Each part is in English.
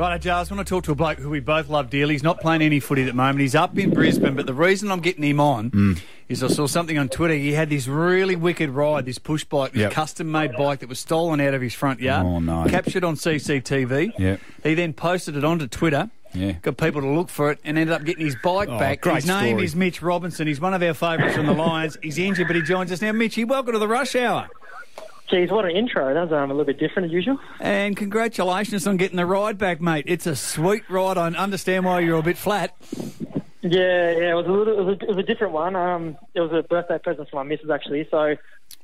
Right, Giles, I want to talk to a bloke who we both love dearly. He's not playing any footy at the moment. He's up in Brisbane, but the reason I'm getting him on is I saw something on Twitter. He had this really wicked ride, this push bike, this custom-made bike that was stolen out of his front yard. Oh, no. Captured on CCTV. Yep. He then posted it onto Twitter. Yeah. Got people to look for it and ended up getting his bike back. Great his name story. is Mitch Robinson. He's one of our favourites from the Lions. He's injured, but he joins us now. Mitchy, welcome to the Rush Hour. Geez, what an intro. That was a little bit different as usual. And congratulations on getting the ride back, mate. It's a sweet ride. I understand why you're a bit flat. Yeah, it was a different one. It was a birthday present for my missus, actually. So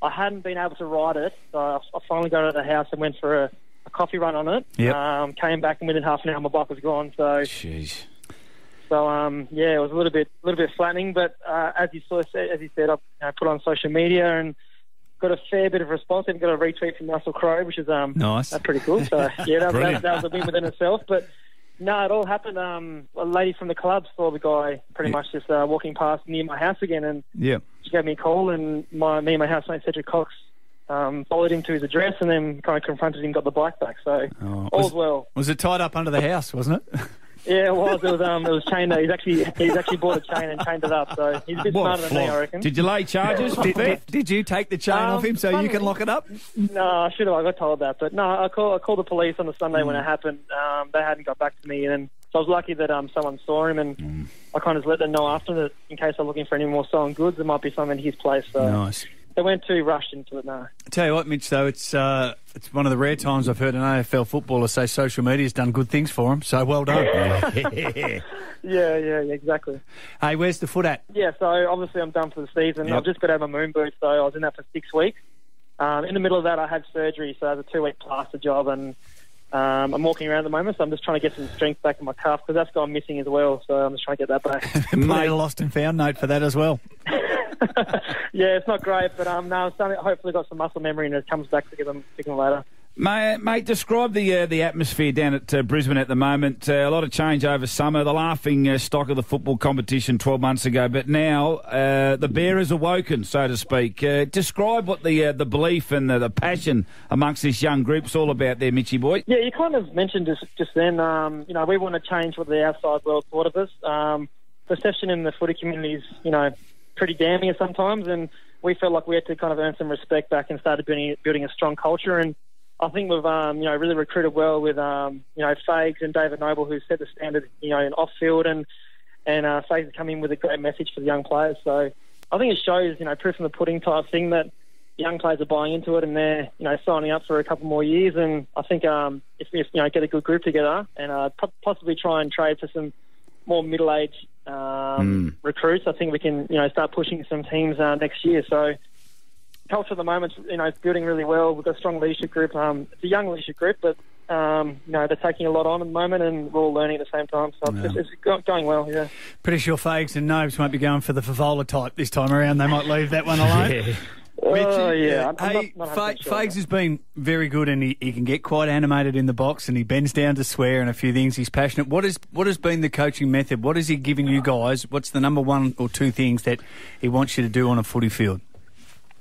I hadn't been able to ride it. So I finally got it at the house and went for a coffee run on it. Yep. Came back and within half an hour my bike was gone. So, Jeez. So it was a little bit flattening. But as you said, I put on social media and got a fair bit of response. Even got a retweet from Russell Crowe, which is nice. That's pretty cool. So yeah, that was a win within itself. But no, it all happened. A lady from the club saw the guy pretty much just walking past near my house again, and she gave me a call. And me and my housemate Cedric Cox followed him to his address, and then kind of confronted him, got the bike back. So all's well. Was it tied up under the house? Wasn't it? Yeah, it was. It was chained. He's actually bought a chain and chained it up. So he's a bit smarter than me, I reckon. Did you lay charges? Did you take the chain off him so you can lock it up? No, I should have. I got told that, but no, I called the police on the Sunday when it happened. They hadn't got back to me, and so I was lucky that someone saw him, and I kind of let them know after that in case I'm looking for any more stolen goods, there might be some in his place. So nice. They weren't too rushed into it, no. I tell you what, Mitch, though, it's one of the rare times I've heard an AFL footballer say social media's done good things for him, so well done. Yeah, exactly. Hey, where's the foot at? Yeah, so obviously I'm done for the season. I've just got out of my moon boot, so I was in that for 6 weeks. In the middle of that, I had surgery, so I had a 2-week plaster job, and I'm walking around at the moment, so I'm just trying to get some strength back in my calf, because that's gone missing as well, so I'm just trying to get that back. Made a lost and found note for that as well. Yeah, it's not great, but no, hopefully got some muscle memory and it comes back to get them later. Mate, describe the atmosphere down at Brisbane at the moment. A lot of change over summer. The laughing stock of the football competition 12 months ago, but now the bear has awoken, so to speak. Describe what the belief and the passion amongst this young group's all about there, Mitchy boy. Yeah, you kind of mentioned this just then. We want to change what the outside world thought of us. Perception in the footy community is, pretty damning sometimes, and we felt like we had to kind of earn some respect back and started building a strong culture. And I think we've really recruited well with Fags and David Noble, who set the standard in off field, and Fags has come in with a great message for the young players. So I think it shows proof in the pudding type thing that young players are buying into it and they're signing up for a couple more years. And I think if we get a good group together and possibly try and trade for some more middle-aged recruits, I think we can start pushing some teams next year. So culture at the moment is building really well. We've got a strong leadership group. It's a young leadership group, but they're taking a lot on at the moment, and we're all learning at the same time. So it's going well. Yeah. Pretty sure Fags and Nobes won't be going for the Favola type this time around. They might leave that one alone. Yeah. Hey, Fags has been very good, and he can get quite animated in the box, and he bends down to swear and a few things. He's passionate. What has been the coaching method? What is he giving you guys? What's the number one or two things that he wants you to do on a footy field?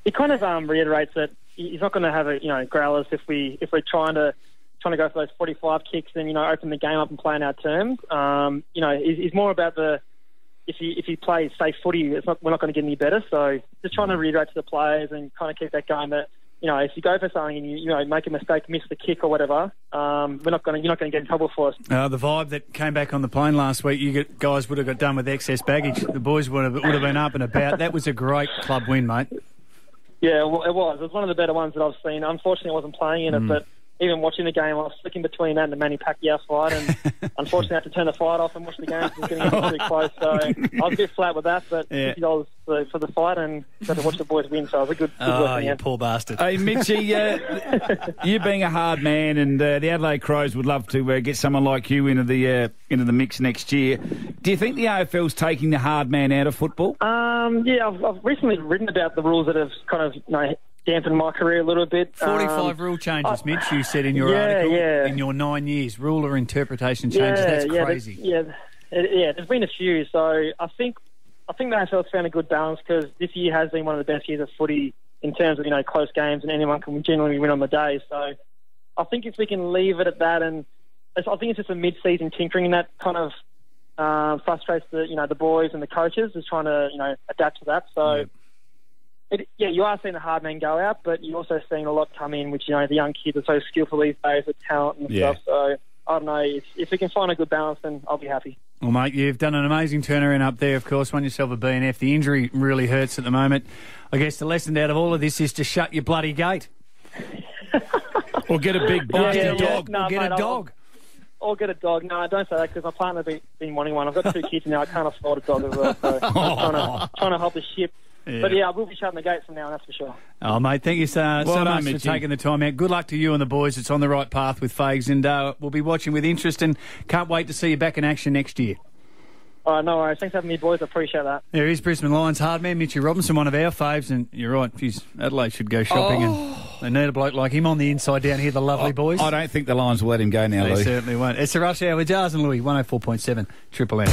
He kind of reiterates that he's not going to have growlers if we're trying to go for those 45 kicks and open the game up and play on our terms. He's more about if he plays safe footy, we're not going to get any better. So just trying to reiterate to the players and kind of keep that going that if you go for something and you make a mistake, miss the kick or whatever, you're not going to get in trouble for us. The vibe that came back on the plane last week, guys would have got done with excess baggage. The boys would have been up and about. That was a great club win, mate. Yeah, well, it was. It was one of the better ones that I've seen. Unfortunately, I wasn't playing in it, but even watching the game, I was flicking between that and the Manny Pacquiao fight, and unfortunately I had to turn the fight off and watch the game because it was getting too close. So I was a bit flat with that, but $50 for the fight, and got to watch the boys win. So it was a good Oh, you poor bastard. Hey, Mitchy, you being a hard man, and the Adelaide Crows would love to get someone like you into the mix next year. Do you think the AFL's taking the hard man out of football? I've recently written about the rules that have kind of dampened my career a little bit. 45 rule changes, Mitch, you said in your article. In your 9 years, rule or interpretation changes. That's crazy. There's been a few. So I think the AFL's found a good balance, because this year has been one of the best years of footy in terms of close games, and anyone can generally win on the day. So I think if we can leave it at that and I think it's just a mid-season tinkering, and that kind of frustrates the boys and the coaches, is trying to adapt to that. So you are seeing the hard men go out, but you're also seeing a lot come in, which the young kids are so skillful these days with talent and stuff. So I don't know, if we can find a good balance, then I'll be happy. Well, mate, you've done an amazing turnaround up there, of course. Won yourself a BNF. The injury really hurts at the moment. I guess the lesson out of all of this is to shut your bloody gate. Or get a big bastard dog. No, or get a dog. Or get a dog. No, don't say that, because my partner's been wanting one. I've got 2 kids now. I can't afford a dog as well. So I'm trying to help the ship. Yeah. But I will be shutting the gates from now on, that's for sure. Oh, mate, thank you so much for taking the time out. Good luck to you and the boys. It's on the right path with Fags, and we'll be watching with interest and can't wait to see you back in action next year. All right, no worries. Thanks for having me, boys. I appreciate that. There is Brisbane Lions hard man, Mitch Robinson, one of our faves, and you're right, Adelaide should go shopping and they need a bloke like him on the inside down here, the lovely boys. I don't think the Lions will let him go now, Louis. They certainly won't. It's the Rush Hour with Jars and Louis, 104.7 Triple M.